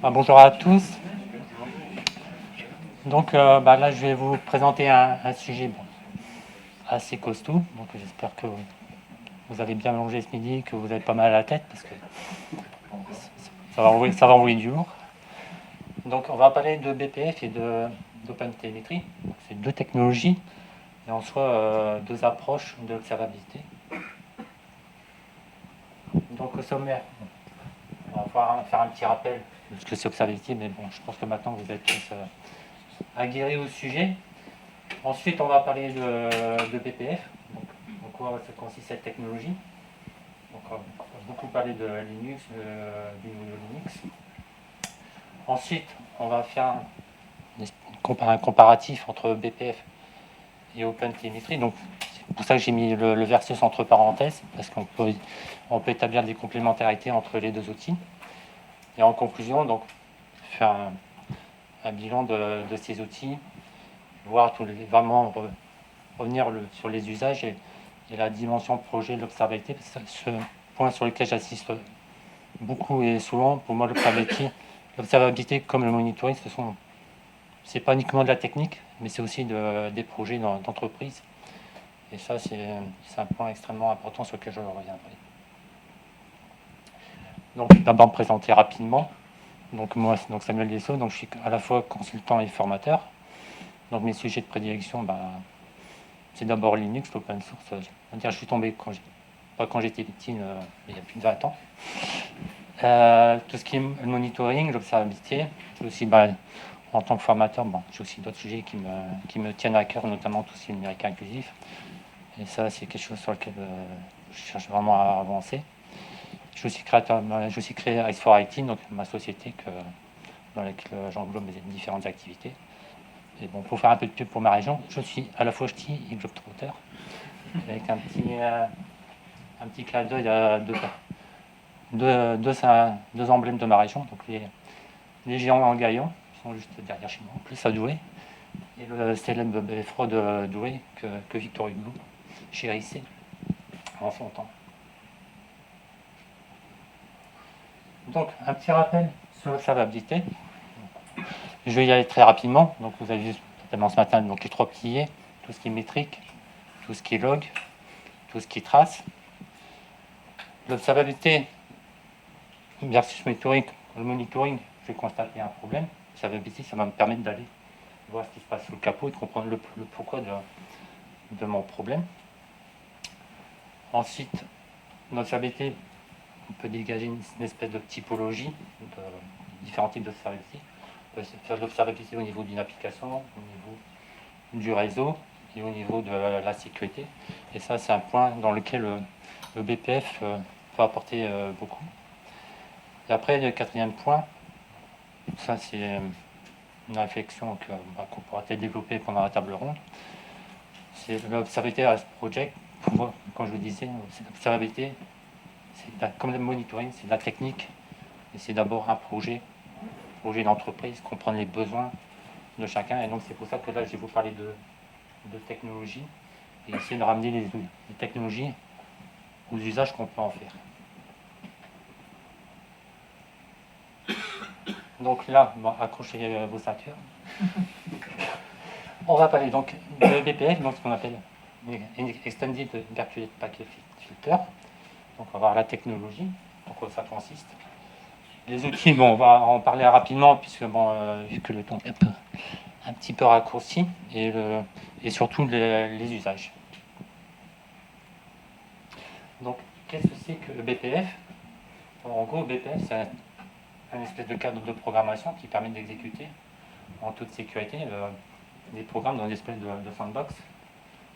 Bonjour à tous. Donc là, je vais vous présenter un sujet assez costaud. Donc j'espère que vous avez bien mangé ce midi, que vous avez pas mal à la tête, parce que ça va envoyer du lourd. Donc on va parler de BPF et d'OpenTelemetry. C'est deux technologies et en soi deux approches de l'observabilité. Donc au sommaire, on va pouvoir faire un petit rappel de ce que c'est l'observabilité, mais bon, je pense que maintenant vous êtes tous aguerris au sujet. Ensuite, on va parler de BPF. Donc, quoi ça consiste cette technologie. Donc, on va beaucoup parler de Linux, du nouveau Linux. Ensuite, on va faire un comparatif entre BPF et OpenTelemetry. Donc, c'est pour ça que j'ai mis le versus entre parenthèses, parce qu'on peut établir des complémentarités entre les deux outils. Et en conclusion, donc, faire un bilan de ces outils, voir vraiment revenir sur les usages et la dimension projet de l'observabilité. Ce point sur lequel j'assiste beaucoup et souvent, pour moi, l'observabilité comme le monitoring, c'est pas uniquement de la technique, mais c'est aussi des projets d'entreprise. Et ça, c'est un point extrêmement important sur lequel je reviendrai. Donc, d'abord me présenter rapidement. Donc, moi, c'est Samuel Dessau, donc je suis à la fois consultant et formateur. Donc, mes sujets de prédilection, c'est d'abord Linux, l'open source. Je suis tombé quand j'étais petit, il y a plus de 20 ans. Tout ce qui est le monitoring, l'observabilité, aussi en tant que formateur, j'ai aussi d'autres sujets qui me tiennent à cœur, notamment tout ce qui est numérique inclusif. Et ça, c'est quelque chose sur lequel je cherche vraiment à avancer. Je suis aussi créé Ice4IT, donc ma société dans laquelle j'englobe mes différentes activités. Et bon, pour faire un peu de pub pour ma région, je suis à la fois ch'ti et globetrotter, avec un petit clin d'œil à deux emblèmes de ma région, donc les géants en gaillon, qui sont juste derrière chez moi, en plus à Douai, et le célèbre beffroi de Douai que Victor Hugo chérissait en son temps. Donc, un petit rappel sur l'observabilité. Je vais y aller très rapidement. Donc, vous avez vu certainement ce matin donc, les 3 piliers, tout ce qui est métrique, tout ce qui est log, tout ce qui est trace. L'observabilité versus monitoring. Le monitoring, je vais constater un problème. L'observabilité, ça va me permettre d'aller voir ce qui se passe sous le capot et de comprendre le pourquoi de mon problème. Ensuite, l'observabilité, on peut dégager une espèce de typologie de différents types d'observabilité. On peut faire de l'observabilité au niveau d'une application, au niveau du réseau et au niveau de la sécurité. Et ça, c'est un point dans lequel le BPF peut apporter beaucoup. Et après, le 4e point, ça c'est une réflexion qu'on pourra peut-être développer pendant la table ronde. C'est l'Observability as Project. Pour moi, quand je le disais, l'observabilité, comme le monitoring, c'est de la technique. Et c'est d'abord un projet d'entreprise, comprendre les besoins de chacun. Et donc c'est pour ça que là, je vais vous parler de technologie et essayer de ramener les technologies aux usages qu'on peut en faire. Donc là, accrochez vos ceintures. On va parler donc de BPF, donc ce qu'on appelle Extended Virtual Packet Filter. Donc on va voir la technologie, en quoi ça consiste. Les outils, on va en parler rapidement puisque vu que le temps est un petit peu raccourci et surtout les usages. Donc qu'est-ce que c'est que le BPF? En gros, BPF c'est un espèce de cadre de programmation qui permet d'exécuter en toute sécurité des programmes dans une espèce de sandbox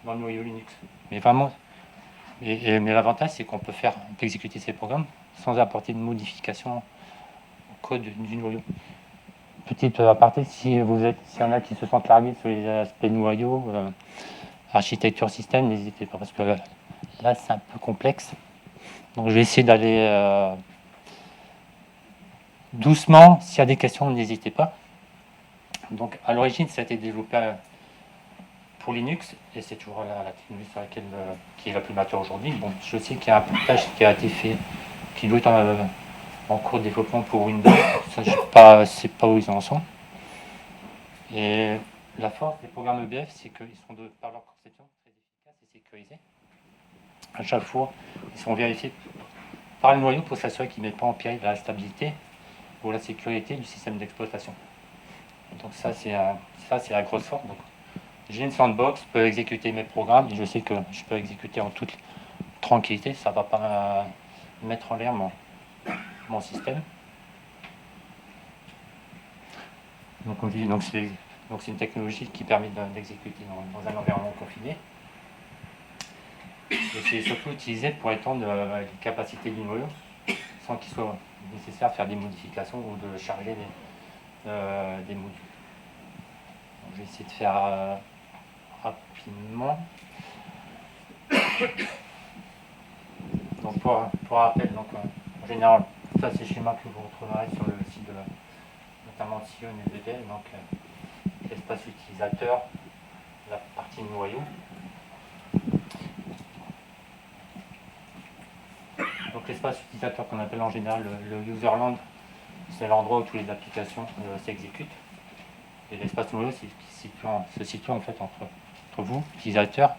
dans le noyau Linux. Mais vraiment, mais l'avantage c'est qu'on peut exécuter ces programmes sans apporter de modification au code du noyau. Petite aparté, s'il y en a qui se sentent largués sur les aspects noyau, architecture système, n'hésitez pas parce que là c'est un peu complexe. Donc je vais essayer d'aller doucement. S'il y a des questions, n'hésitez pas. Donc à l'origine, ça a été développé pour Linux et c'est toujours la technologie sur laquelle qui est la plus mature aujourd'hui. Bon, je sais qu'il y a un portage qui a été fait, qui doit être en cours de développement pour Windows. Ça, je sais pas où ils en sont. Et la force des programmes EBF, c'est qu'ils sont, par leur conception, très efficaces et sécurisés. À chaque fois, ils sont vérifiés par le noyau pour s'assurer qu'ils ne mettent pas en péril la stabilité ou la sécurité du système d'exploitation. Donc ça, c'est la grosse force. Donc, j'ai une sandbox, je peux exécuter mes programmes et je sais que je peux exécuter en toute tranquillité. Ça ne va pas mettre en l'air mon système. Donc, c'est une technologie qui permet d'exécuter dans un environnement confiné. Et c'est surtout utilisé pour étendre les capacités du noyau sans qu'il soit nécessaire de faire des modifications ou de charger des modules. Donc, je vais essayer de faire rapidement. Donc pour rappel, en général, ça c'est le schéma que vous retrouverez sur le site de notamment Sion et VDL, donc l'espace utilisateur, la partie noyau. Donc l'espace utilisateur qu'on appelle en général le userland, c'est l'endroit où toutes les applications s'exécutent. Et l'espace noyau se situe en fait entre vous, utilisateur,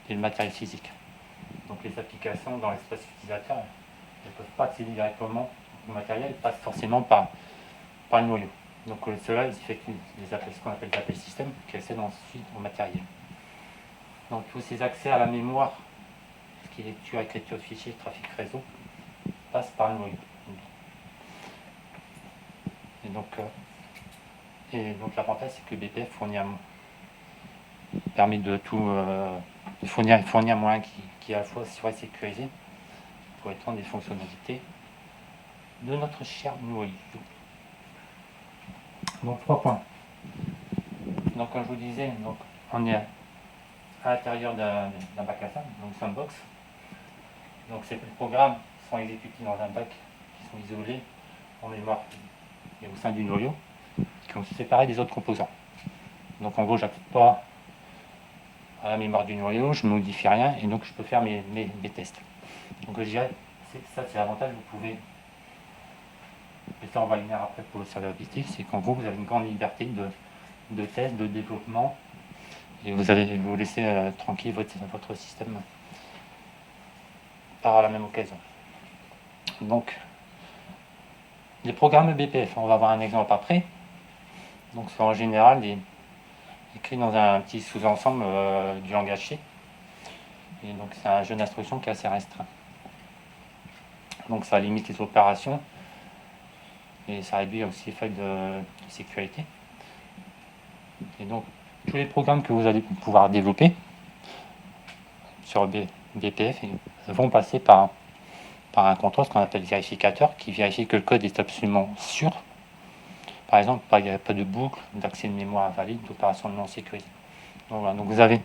et le matériel physique. Donc les applications dans l'espace utilisateur, elles ne peuvent pas accéder directement au matériel, elles passent forcément par le noyau. Donc cela, ils effectuent ce qu'on appelle des appels système qui accèdent ensuite au matériel. Donc tous ces accès à la mémoire, ce qui est lecture, écriture de fichiers, trafic réseau, passent par le noyau. Et donc l'avantage, c'est que BPF permet de fournir un moyen qui est à la fois sûr et sécurisé pour étendre des fonctionnalités de notre cher noyau. Donc 3 points. Donc comme je vous disais, on est à l'intérieur d'un bac à sable, donc sandbox. Donc ces programmes sont exécutés dans un bac qui sont isolés en mémoire et au sein du noyau, qui sont séparés des autres composants. Donc en gros, j'accède pas à la mémoire du noyau, je ne modifie rien et donc je peux faire mes tests. Donc je dirais, ça c'est l'avantage, vous pouvez, et ça on va y venir après pour l'observabilité, c'est qu'en gros vous avez une grande liberté de test, de développement, et vous laissez tranquille votre système par la même occasion. Donc les programmes BPF, on va avoir un exemple après. Donc c'est en général écrit dans un petit sous-ensemble du langage C. Et donc c'est un jeu d'instruction qui est assez restreint. Donc ça limite les opérations et ça réduit aussi les failles de sécurité. Et donc tous les programmes que vous allez pouvoir développer sur BPF vont passer par un contrôle, ce qu'on appelle vérificateur, qui vérifie que le code est absolument sûr. Par exemple, il n'y a pas de boucle, d'accès de mémoire invalide, d'opération non sécurisée. Donc, voilà, donc vous avez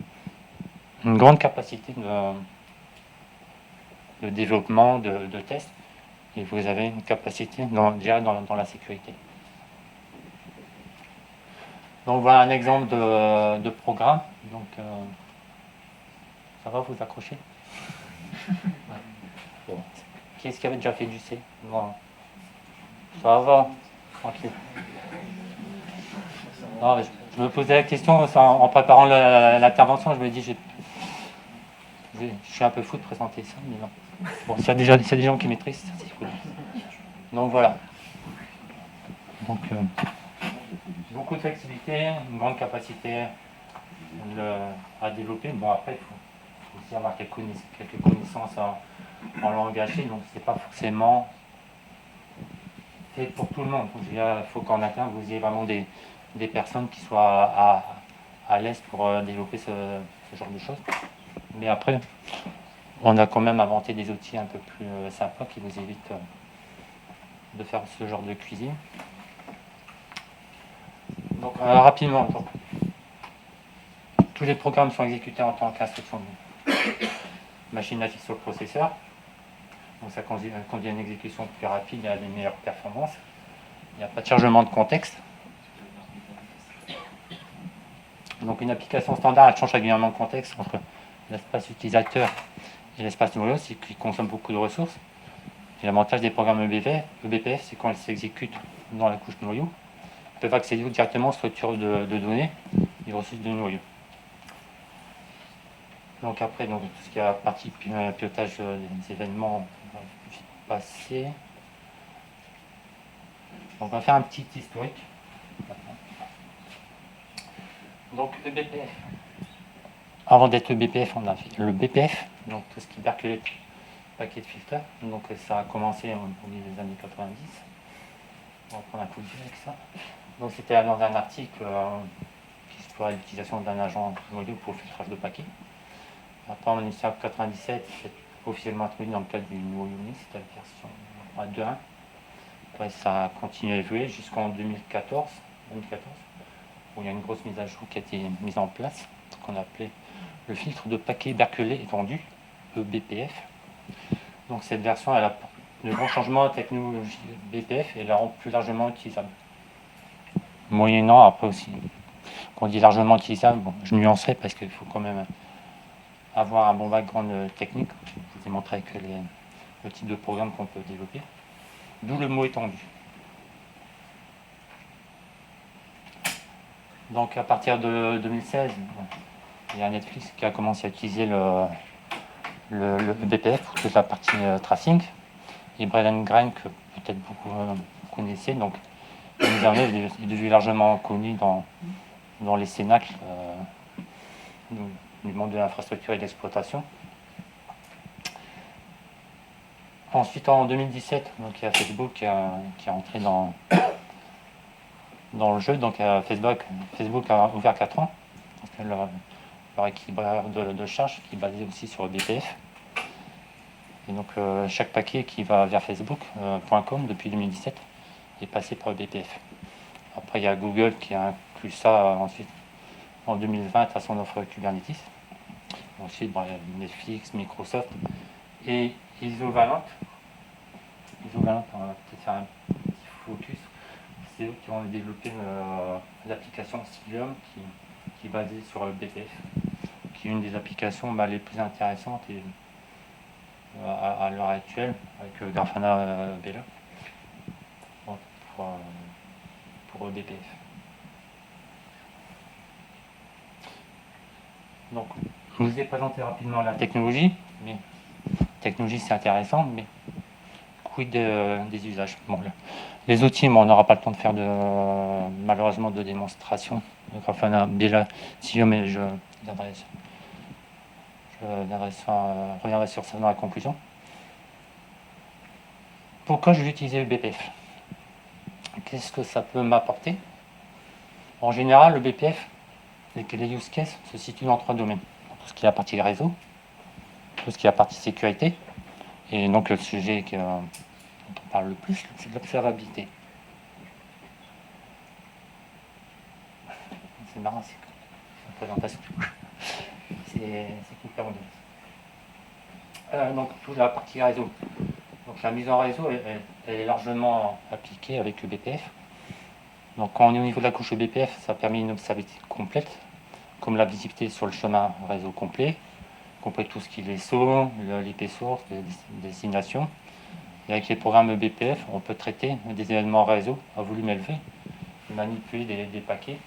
une grande capacité de développement, de test, et vous avez une capacité déjà dans la sécurité. Donc voilà un exemple de programme. Donc ça va, vous accrocher? Bon. Qui est-ce qui avait déjà fait du C? Bon. Ça va, tranquille. Non, je me posais la question en préparant l'intervention, je me dis je suis un peu fou de présenter ça, mais non. Bon, s'il y a des gens qui maîtrisent, c'est cool. Donc voilà. Donc beaucoup de flexibilité, une grande capacité à développer. Bon, après, il faut aussi avoir quelques connaissances en langage C, donc c'est pas forcément fait pour tout le monde. Il faut qu'en interne vous ayez vraiment des personnes qui soient à l'aise pour développer ce genre de choses. Mais après, on a quand même inventé des outils un peu plus sympas qui vous évitent de faire ce genre de cuisine. Donc rapidement, tous les programmes sont exécutés en tant qu'instruction de machine native sur le processeur. Donc ça conduit à une exécution plus rapide et à des meilleures performances. Il n'y a pas de chargement de contexte. Donc une application standard, elle change régulièrement de contexte entre l'espace utilisateur et l'espace noyau, c'est qui consomme beaucoup de ressources. Et l'avantage des programmes eBPF, c'est quand ils s'exécutent dans la couche noyau, ils peuvent accéder directement aux structures de données et aux ressources de noyau. Donc après, donc, tout ce qui est la partie pilotage des événements, on va vite passer. Donc on va faire un petit historique. Donc eBPF. Avant d'être eBPF, on a fait le BPF, donc tout ce qui percolate paquet de filtres. Donc ça a commencé au milieu des années 90. On va prendre un coup de vue avec ça. Donc c'était dans un article qui explorait l'utilisation d'un agent noyau pour le filtrage de paquets. Après en 1997, c'est officiellement introduit dans le cadre du noyau Unix, c'était la version 2.1. Après ça a continué à évoluer jusqu'en 2014, où il y a une grosse mise à jour qui a été mise en place, qu'on a appelé le filtre de paquets Berkeley étendu, eBPF. Donc cette version, elle a de grands changements en technologie BPF et la rend plus largement utilisable. Moyennant, après aussi, quand on dit largement utilisable, bon, je nuancerai parce qu'il faut quand même avoir un bon background technique. Je vous ai montré avec le type de programme qu'on peut développer. D'où le mot étendu. Donc à partir de 2016, il y a Netflix qui a commencé à utiliser le BPF pour toute la partie tracing. Et Braden Grine, que peut-être beaucoup connaissez, donc il est devenu largement connu dans les cénacles du monde de l'infrastructure et de l'exploitation. Ensuite, en 2017, donc, il y a Facebook qui est entré dans le jeu. Donc Facebook a ouvert 4 ans. Leur équilibreur de charge qui est basé aussi sur le BPF. Et donc chaque paquet qui va vers facebook.com depuis 2017 est passé par le BPF. Après, il y a Google qui a inclus ça ensuite en 2020 à son offre Kubernetes. Ensuite, bon, il y a Netflix, Microsoft et Isovalent. Isovalent, on va peut-être faire un petit focus. C'est eux qui ont développé l'application Cilium qui est basée sur le BPF, qui est une des applications les plus intéressantes et, à l'heure actuelle avec Grafana Bella pour le BPF. Donc, je vous ai présenté rapidement la technologie, mais technologie c'est intéressant, mais quid des usages. Bon, les outils, on n'aura pas le temps de faire malheureusement de démonstration de Grafana Bella Cilium, mais je reviendrai sur ça dans la conclusion. Pourquoi je vais utiliser le BPF? Qu'est-ce que ça peut m'apporter? En général, le BPF, les use cases se situent dans 3 domaines. Tout ce qui est la partie réseau, tout ce qui est la partie sécurité, et donc le sujet dont on parle le plus, c'est de l'observabilité. C'est marrant, c'est une présentation. C'est hyper bien. Donc toute la partie réseau. Donc la mise en réseau, elle est largement appliquée avec le BPF. Donc quand on est au niveau de la couche BPF, ça permet une observabilité complète, comme la visibilité sur le chemin réseau complet, compris tout ce qui est les sauts, l'IP source, les destinations. Et avec les programmes BPF, on peut traiter des événements réseau à volume élevé, manipuler des paquets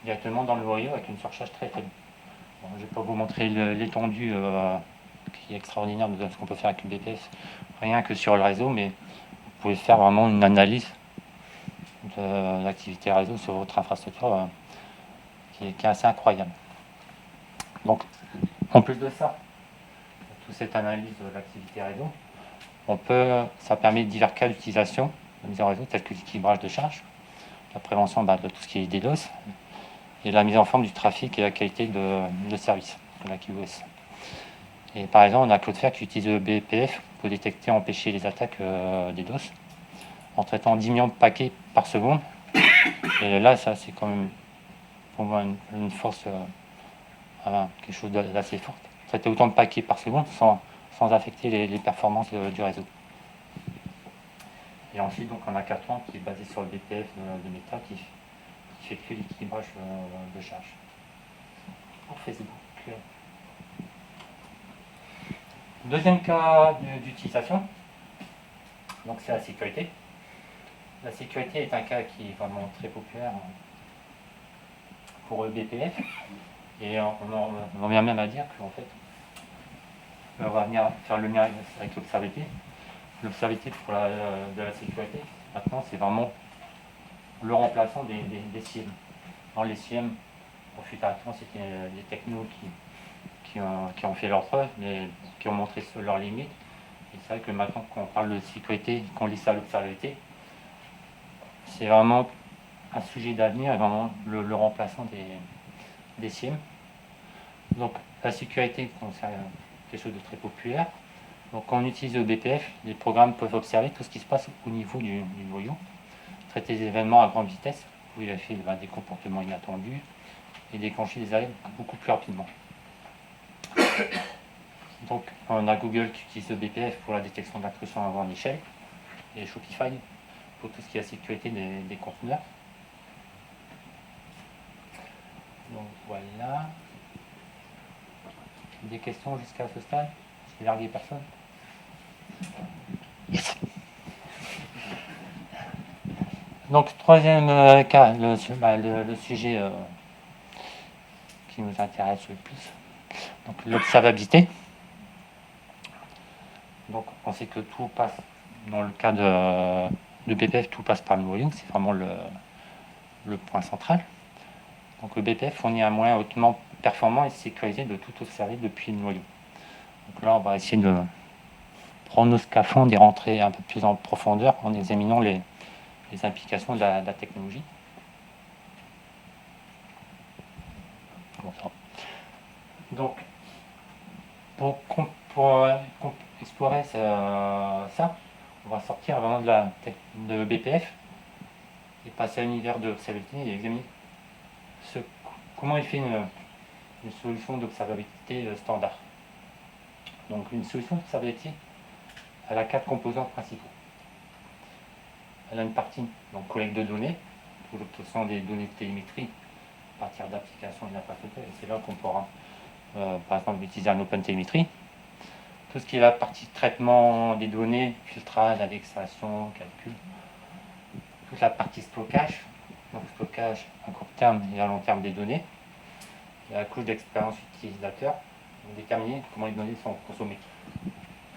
directement dans le noyau avec une surcharge très faible. Bon, je ne vais pas vous montrer l'étendue qui est extraordinaire de ce qu'on peut faire avec le BPF, rien que sur le réseau, mais vous pouvez faire vraiment une analyse de l'activité réseau sur votre infrastructure qui est assez incroyable. Donc, en plus de ça, toute cette analyse de l'activité réseau, ça permet divers cas d'utilisation de mise en réseau, tels que l'équilibrage de charge, la prévention de tout ce qui est DDoS, et la mise en forme du trafic et la qualité de service, la QoS. Et par exemple, on a Cloudflare qui utilise le BPF pour détecter et empêcher les attaques DDoS en traitant 10 millions de paquets par seconde. Et là, ça c'est quand même pour moi une force, quelque chose d'assez fort. Traiter autant de paquets par seconde sans affecter les performances du réseau. Et ensuite, donc, on a Catron qui est basé sur le BPF de Meta qui effectue l'équilibrage de charge pour Facebook. Deuxième cas d'utilisation, Donc c'est la sécurité. La sécurité est un cas qui est vraiment très populaire pour le BPF. Et on vient même à dire qu'en fait, on va venir faire le lien avec l'observabilité. L'observabilité pour de la sécurité, maintenant, c'est vraiment le remplaçant des SIEM. Dans les SIEM, au fut et à mesure, c'était des technos qui ont fait leurs preuves, mais qui ont montré leurs limites. Et c'est vrai que maintenant, quand on parle de sécurité, qu'on lit ça à l'observabilité, c'est vraiment un sujet d'avenir et vraiment le remplaçant des SIEM. Donc la sécurité, c'est quelque chose de très populaire. Donc quand on utilise le BPF, les programmes peuvent observer tout ce qui se passe au niveau du noyau, traiter des événements à grande vitesse, où il a fait des comportements inattendus et déclencher des alertes beaucoup plus rapidement. Donc on a Google qui utilise le BPF pour la détection d'intrusion à grande échelle et Shopify pour tout ce qui est la sécurité des conteneurs. Donc voilà. Des questions jusqu'à ce stade? J'ai largué personne. Yes. Donc troisième cas, le sujet qui nous intéresse le plus, donc l'observabilité. Donc on sait que tout passe, dans le cas de BPF, tout passe par le noyau, c'est vraiment le point central. Donc le BPF fournit un moyen hautement performant et sécurisé de tout observer depuis le noyau. Donc là on va essayer de prendre nos scaphandres et rentrer un peu plus en profondeur en examinant les implications de la technologie. Donc, pour explorer ça, on va sortir vraiment de BPF et passer à l'univers de l'observabilité et examiner comment il fait une solution d'observabilité standard. Donc, une solution d'observabilité, elle a 4 composants principaux. Elle a une partie, donc collecte de données, pour l'obtention des données de télémétrie à partir d'applications et d'infrastructures. Et c'est là qu'on pourra, par exemple, utiliser un OpenTelemetry. Tout ce qui est la partie traitement des données, filtrage, indexation, calcul. Toute la partie stockage, donc stockage à court terme et à long terme des données. Et la couche d'expérience utilisateur, pour déterminer comment les données sont consommées.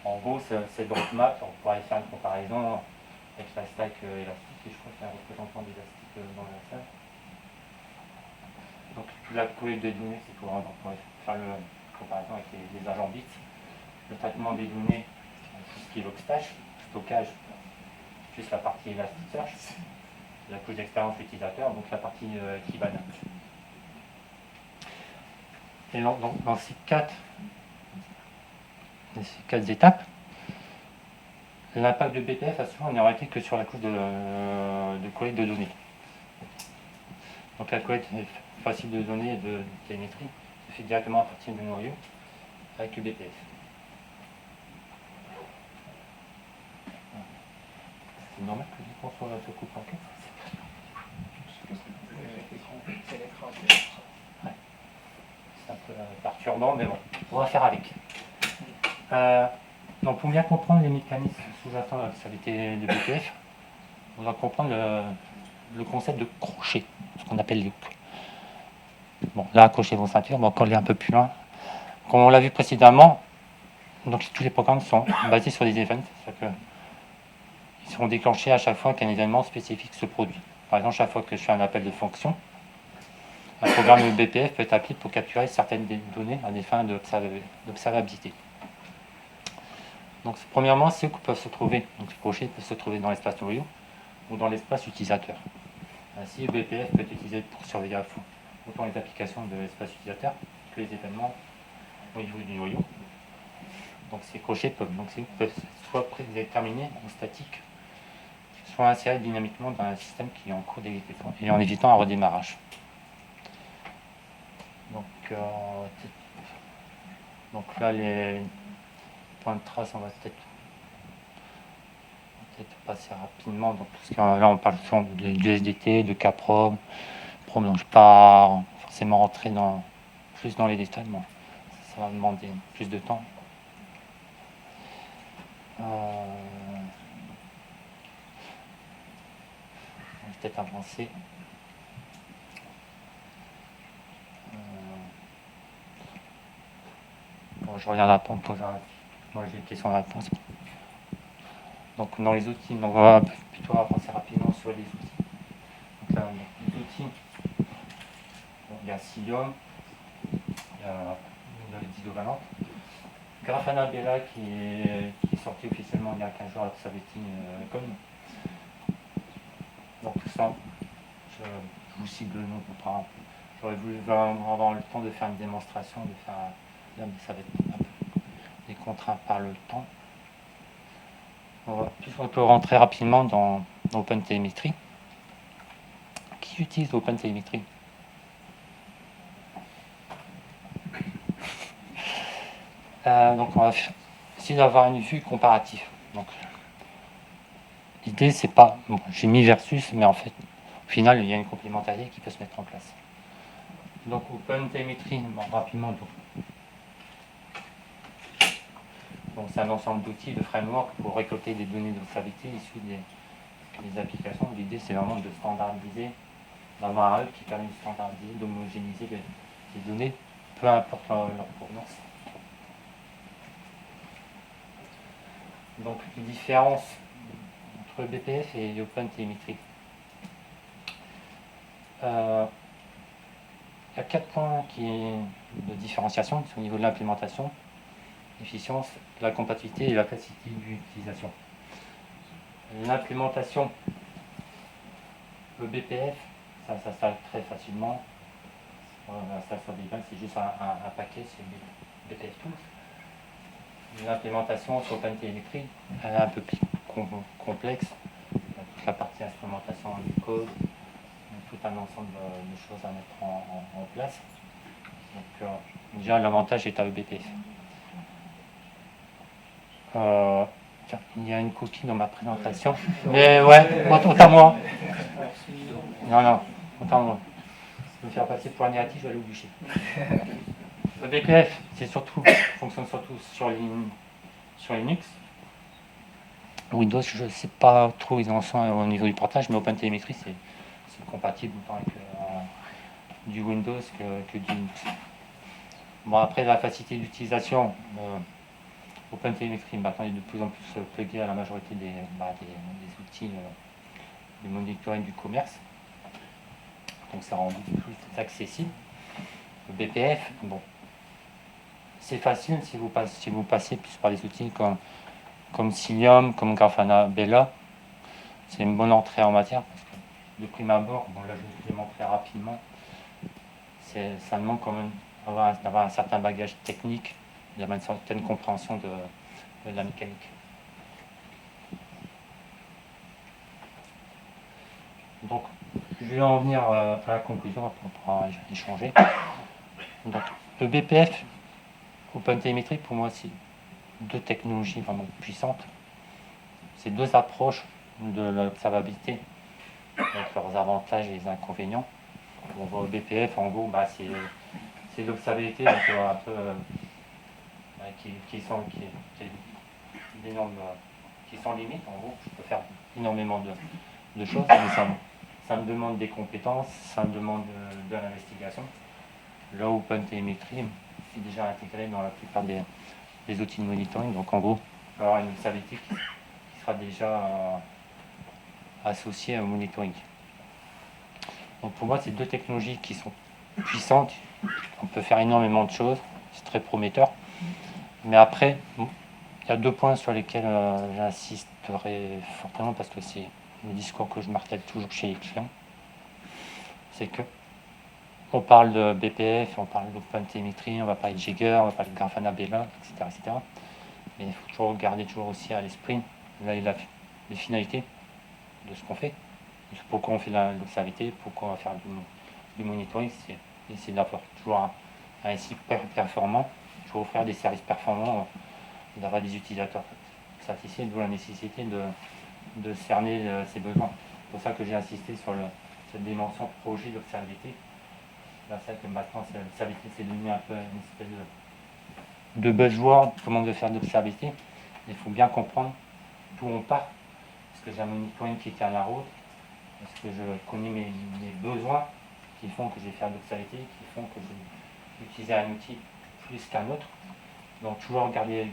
En gros, c'est le roadmap, on pourrait faire une comparaison avec la stack élastique, et je crois qu'il y a un représentant d'élastique dans la salle. Donc toute la collecte de données, c'est pour faire une comparaison avec les agents bits. Le traitement des données, tout ce qui est Logstash, stockage, plus la partie Elasticsearch, la couche d'expérience utilisateur, donc la partie Kibana. Et donc, dans ces quatre étapes, l'impact de BPF a souvent n'est arrêté que sur la couche de collecte de données. Donc la collecte facile de données et de télémétrie se fait directement à partir du noyau avec le BPF. C'est normal que l'écran soit se coupe en quatre. C'est l'écran. Ouais. C'est un peu perturbant, mais bon, on va faire avec. Donc pour bien comprendre les mécanismes sous-jacents à la stabilité de BPF, on va comprendre le concept de crochet, ce qu'on appelle loop. Bon, là, accrochez vos ceintures, on va aller un peu plus loin. Comme on l'a vu précédemment, donc tous les programmes sont basés sur des events, c'est-à-dire qu'ils seront déclenchés à chaque fois qu'un événement spécifique se produit. Par exemple, chaque fois que je fais un appel de fonction, un programme de BPF peut être appelé pour capturer certaines données à des fins d'observabilité. Donc, premièrement, ceux qui peuvent se trouver, donc les crochets peuvent se trouver dans l'espace noyau ou dans l'espace utilisateur. Ainsi, le BPF peut être utilisé pour surveiller à fond autant les applications de l'espace utilisateur que les événements au niveau du noyau. Donc, ces crochets peuvent soit prédéterminés ou statiques, soit insérés dynamiquement dans un système qui est en cours d'exécution et en évitant un redémarrage. Donc là, les points de trace, on va peut-être passer rapidement. Donc, parce que là, on parle souvent du SDT, de Kprom. Donc, je ne vais pas forcément rentrer plus dans les détails, mais ça va demander plus de temps. peut-être avancer. Bon, je regarde après, on pose moi j'ai des questions-réponses. Donc dans les outils, on va plutôt avancer rapidement sur les outils. Donc là, les outils, bon, il y a Cilium, il y a une didovalente. Grafana Bella qui est sorti officiellement il y a 15 jours à Observati.com. Donc tout ça, je vous cible le nom qu'on prend. J'aurais voulu avoir le temps de faire une démonstration, de faire là, mais ça va être un peu des contraintes par le temps. On peut rentrer rapidement dans OpenTelemetry. Qui utilise OpenTelemetry? Donc on va essayer d'avoir une vue comparative. Donc l'idée c'est pas, bon, j'ai mis versus, mais en fait au final il y a une complémentarité qui peut se mettre en place. Donc OpenTelemetry, bon, rapidement, donc c'est un ensemble d'outils, de frameworks pour récolter des données d'observabilité issues des applications. L'idée c'est vraiment de standardiser, d'avoir un hub qui permet de standardiser, d'homogénéiser les données, peu importe leur provenance. Donc une différence entre BPF et OpenTelemetry. Il y a 4 points de différenciation au niveau de l'implémentation, l'efficience, la compatibilité et la facilité d'utilisation. L'implémentation, le BPF, ça s'installe très facilement. On installe sur des bains, c'est juste un paquet, c'est BPF Tools. L'implémentation sur OpenTelemetry, elle est un peu plus complexe. Toute la partie instrumentation du code, tout un ensemble de choses à mettre en place. Donc, déjà, l'avantage est à EBPF. Tiens, il y a une coquille dans ma présentation. Mais ouais, autant moi. Non, autant moi. Je vais me faire passer pour un négatif, je vais aller au bûcher. EBPF, fonctionne surtout sur Linux. Windows, je ne sais pas trop où ils en sont au niveau du portage, mais OpenTelemetry, c'est compatible autant avec du Windows que du Linux. Bon, après, la facilité d'utilisation, OpenTelemetry maintenant est de plus en plus plugué à la majorité des outils de monitoring du commerce. Donc ça rend beaucoup plus accessible. Le BPF, bon, c'est facile si vous passez plus par des outils comme Cilium, comme Grafana Bella. C'est une bonne entrée en matière parce que de prime abord, bon là je vais vous montrer rapidement, ça demande quand même d'avoir un certain bagage technique, d'avoir une certaine compréhension de la mécanique. Donc je vais en venir à la conclusion, après on pourra échanger. Donc le BPF, OpenTelemetry, pour moi c'est 2 technologies vraiment puissantes. C'est 2 approches de l'observabilité, avec leurs avantages et les inconvénients. On voit au BPF, en gros, c'est l'observabilité donc, un peu qui sont limites. En gros, je peux faire énormément de choses, mais ça me demande des compétences, ça me demande de l'investigation. Là, OpenTelemetry est déjà intégré dans la plupart des outils de monitoring. Donc, en gros, il va y avoir une observabilité qui sera déjà associée au monitoring. Donc, pour moi, c'est 2 technologies qui sont puissantes. On peut faire énormément de choses. C'est très prometteur. Mais après, il y a 2 points sur lesquels j'insisterai fortement parce que c'est le discours que je martèle toujours chez les clients. C'est que on parle de BPF, on parle d'OpenTelemetry, on va parler de Jaeger, on va parler de Grafana Bella, etc. Mais il faut toujours garder toujours aussi à l'esprit les finalités de ce qu'on fait. Pourquoi on fait l'observabilité, pourquoi on va faire du monitoring, c'est essayer d'avoir toujours un site performant, toujours offrir des services performants, d'avoir des utilisateurs satisfaits, d'où la nécessité de cerner ses besoins. C'est pour ça que j'ai insisté sur cette dimension projet d'observabilité. Là, c'est que maintenant, l'observabilité, c'est devenu un peu une espèce de buzzword, comment de faire de l'observabilité. Il faut bien comprendre d'où on part, parce que j'ai un monitoring qui tient la route, parce que je connais mes besoins qui font que je vais faire de l'observabilité, qui font que je vais utiliser un outil plus qu'un autre. Donc toujours garder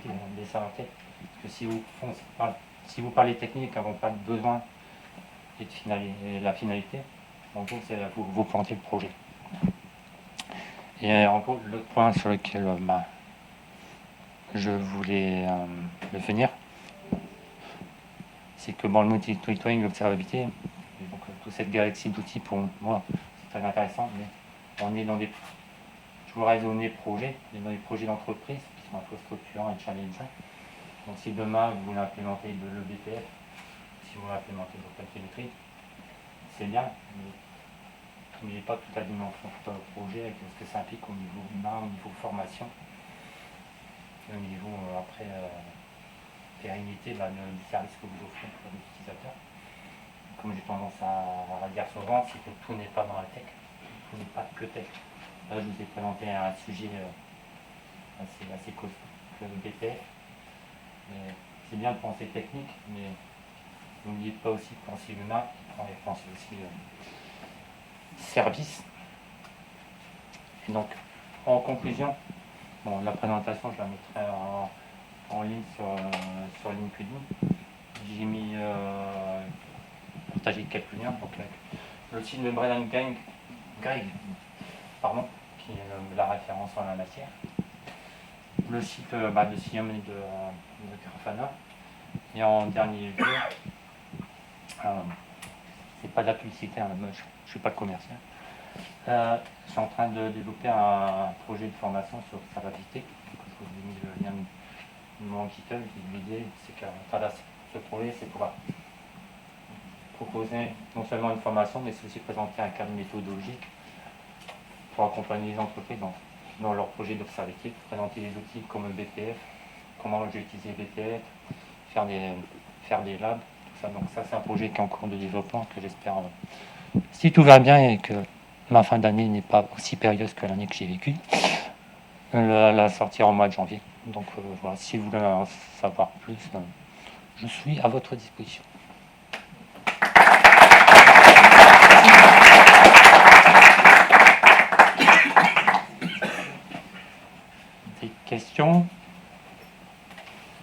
ça en tête, parce que si vous parlez technique avant pas de besoin et de la finalité, en gros c'est vous plantez le projet. Et en gros l'autre point sur lequel je voulais venir, c'est que le multi-monitoring, l'observabilité, donc toute cette galaxie d'outils pour moi c'est très intéressant, mais on est dans des toujours raisonner projets, dans des projets d'entreprise qui sont un peu structurants et challengeants. Donc si demain vous voulez implémenter le BPF, si vous voulez implémenter l'OpenTelemetry, c'est bien, mais n'oubliez pas toute la dimension projet avec ce que ça implique au niveau humain, au niveau formation, et au niveau après pérennité du service que vous offrez pour les utilisateurs. Comme j'ai tendance à dire souvent, c'est que tout n'est pas dans la tech, tout n'est pas que tech. Là, je vous ai présenté un sujet assez costaud que le BPF. C'est bien de penser technique, mais n'oubliez pas aussi de penser humain et penser aussi service. Et donc, en conclusion, la présentation, je la mettrai en ligne sur LinkedIn. J'ai mis partagé quelques liens. Donc, le site de Brian Greig, qui est la référence en la matière. Le site de Siam et de Grafana. Et en dernier lieu, c'est pas de la publicité, moi je ne suis pas commercial. Je suis en train de développer un projet de formation sur observabilité. Je vous ai mis le lien de mon GitHub. L'idée, c'est qu'à travers ce projet, c'est pouvoir proposer non seulement une formation, mais c'est aussi présenter un cadre méthodologique pour accompagner les entreprises dans leur projet d'observabilité, présenter des outils comme le BPF, comment j'ai utilisé BPF, faire des labs, tout ça. Donc ça, c'est un projet qui est en cours de développement que j'espère, si tout va bien et que ma fin d'année n'est pas aussi périlleuse que l'année que j'ai vécue, la sortir en mois de janvier. Donc voilà, si vous voulez en savoir plus, je suis à votre disposition. Des questions?